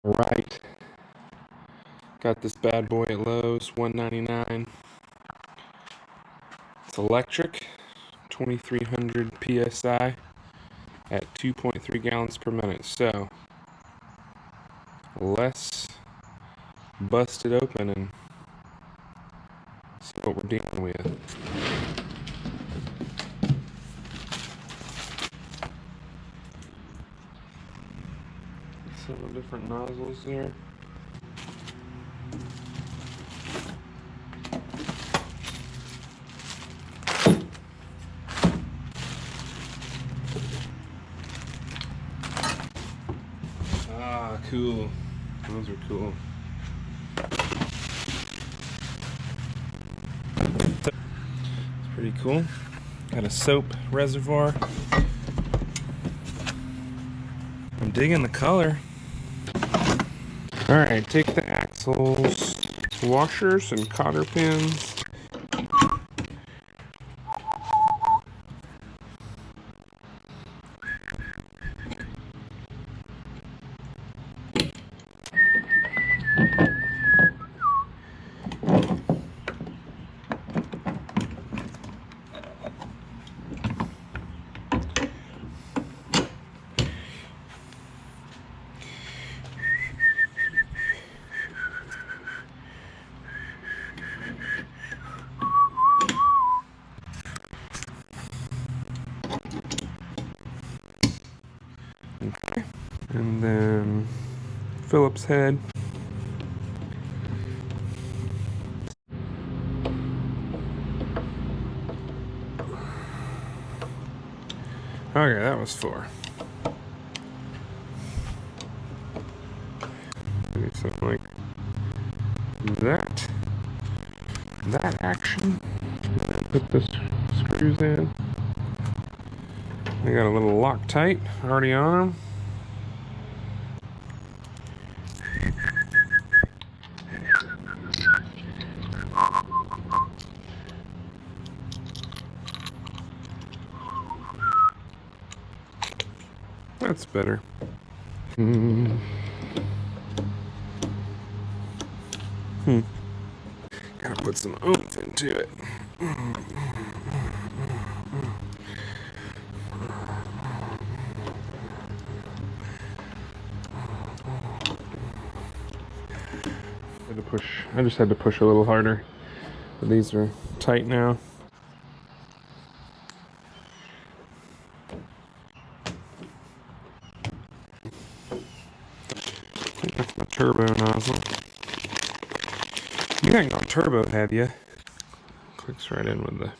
Alright, got this bad boy at Lowe's, $1.99. It's electric, 2300 PSI at 2.3 gallons per minute. So let's bust it open and see what we're dealing with. Several different nozzles there. Ah, cool. Those are cool. It's pretty cool. Got a soap reservoir. I'm digging the color. Alright, take the axles, washers, and cotter pins. Okay. And then Phillips head. Okay, that was 4. Maybe something like that. That action. Put the screws in. They got a little Loctite already on them. That's better. Gotta put some oomph into it. I just had to push a little harder. But these are tight now. I think that's my turbo nozzle. You ain't got turbo, have you? Clicks right in with the...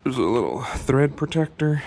There's a little thread protector.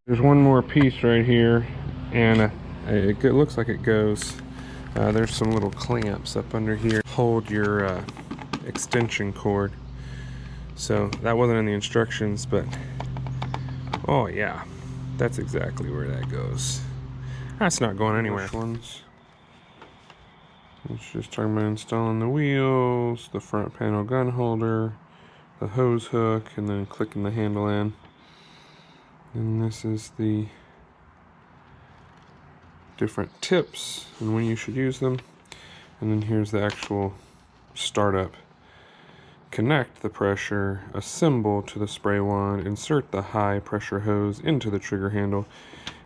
There's one more piece right here, and it looks like it goes. There's some little clamps up under here. Hold your extension cord. So that wasn't in the instructions, but oh yeah, that's exactly where that goes. That's not going anywhere. It's just talking about installing the wheels, the front panel gun holder, the hose hook, and then clicking the handle in. And this is the different tips and when you should use them. And then here's the actual startup. Connect the pressure, assemble to the spray wand, insert the high pressure hose into the trigger handle,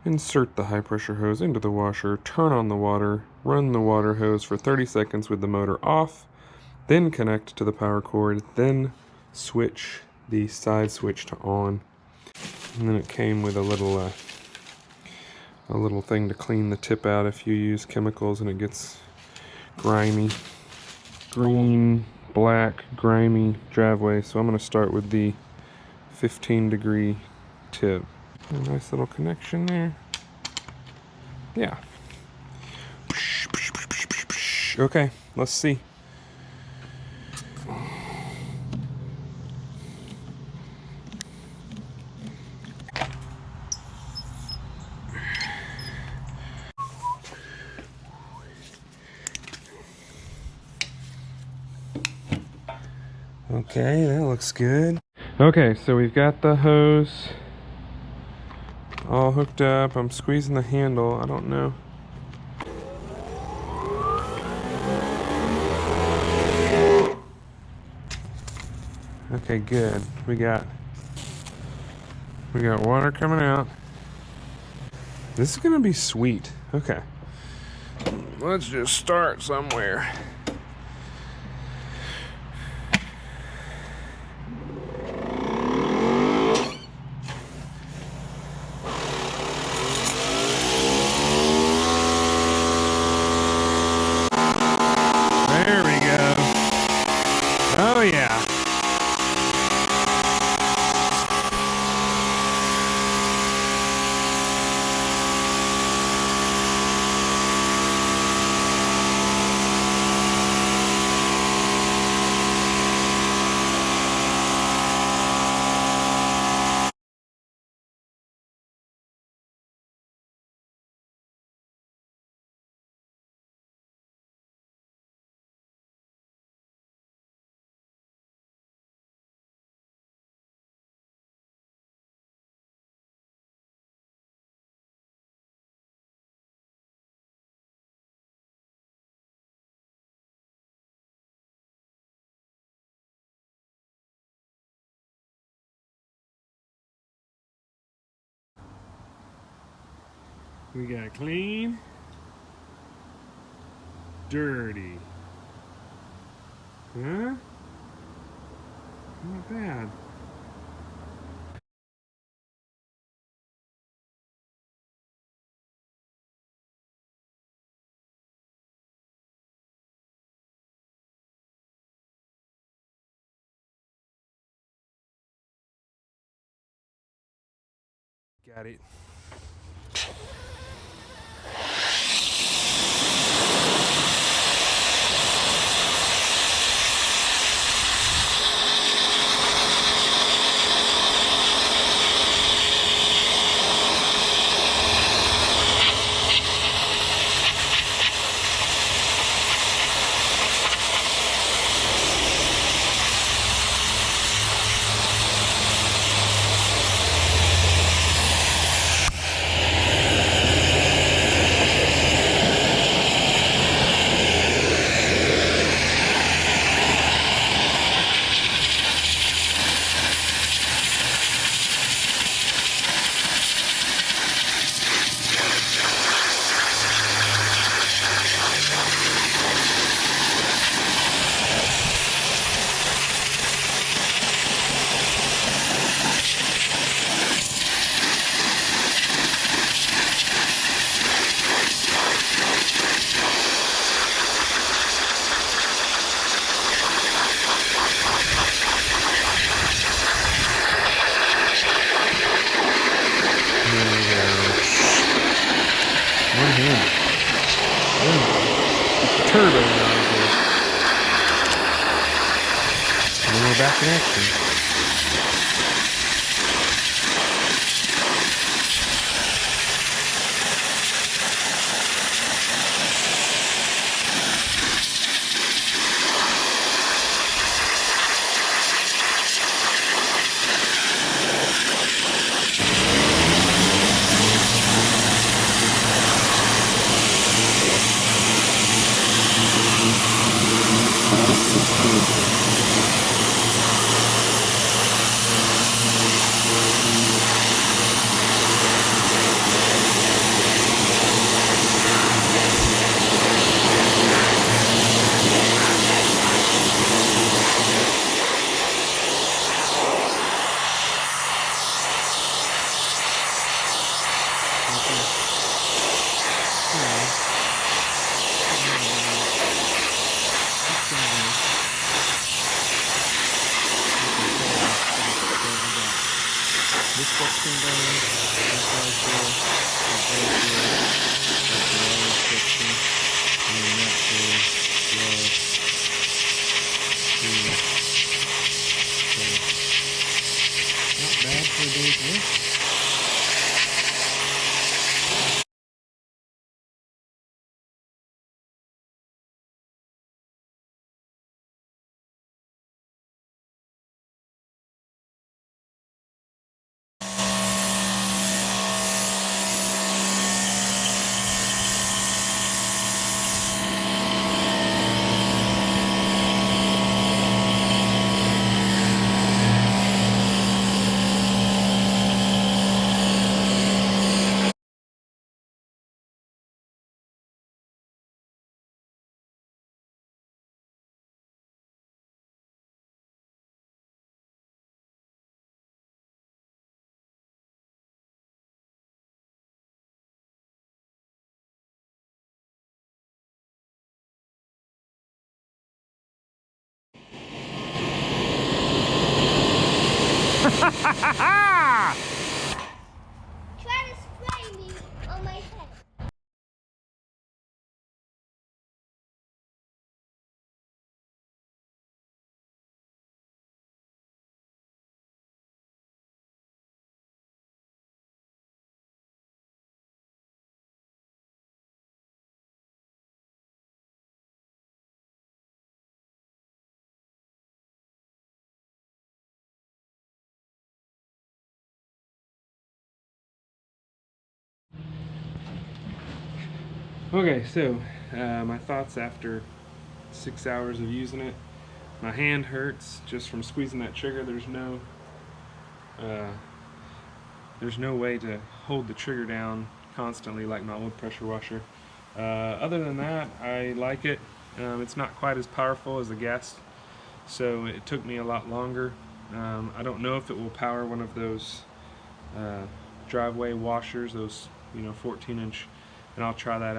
insert the high pressure hose into the washer, turn on the water, run the water hose for 30 seconds with the motor off, then connect to the power cord, then switch the side switch to on. And then it came with a little thing to clean the tip out if you use chemicals and it gets grimy. Green, black, grimy driveway. So I'm going to start with the 15-degree tip. A nice little connection there. Yeah. Okay, let's see. Okay, that looks good. Okay, so we've got the hose all hooked up. I'm squeezing the handle. I don't know. Okay, good. We got water coming out. This is gonna be sweet. Okay. Let's just start somewhere. There we go. Oh yeah. We got clean, dirty. Huh? Not bad. Got it. One hand. Turbo nozzle. And then we're back in action. This section down, this right there, that's the lower section, and then that goes to, not bad for a day's work. Try to spray me on my head. Okay, so my thoughts after 6 hours of using it. My hand hurts just from squeezing that trigger. There's no way to hold the trigger down constantly like my old pressure washer. Other than that, I like it. It's not quite as powerful as the gas, so it took me a lot longer. I don't know if it will power one of those driveway washers, those 14-inch, and I'll try that out.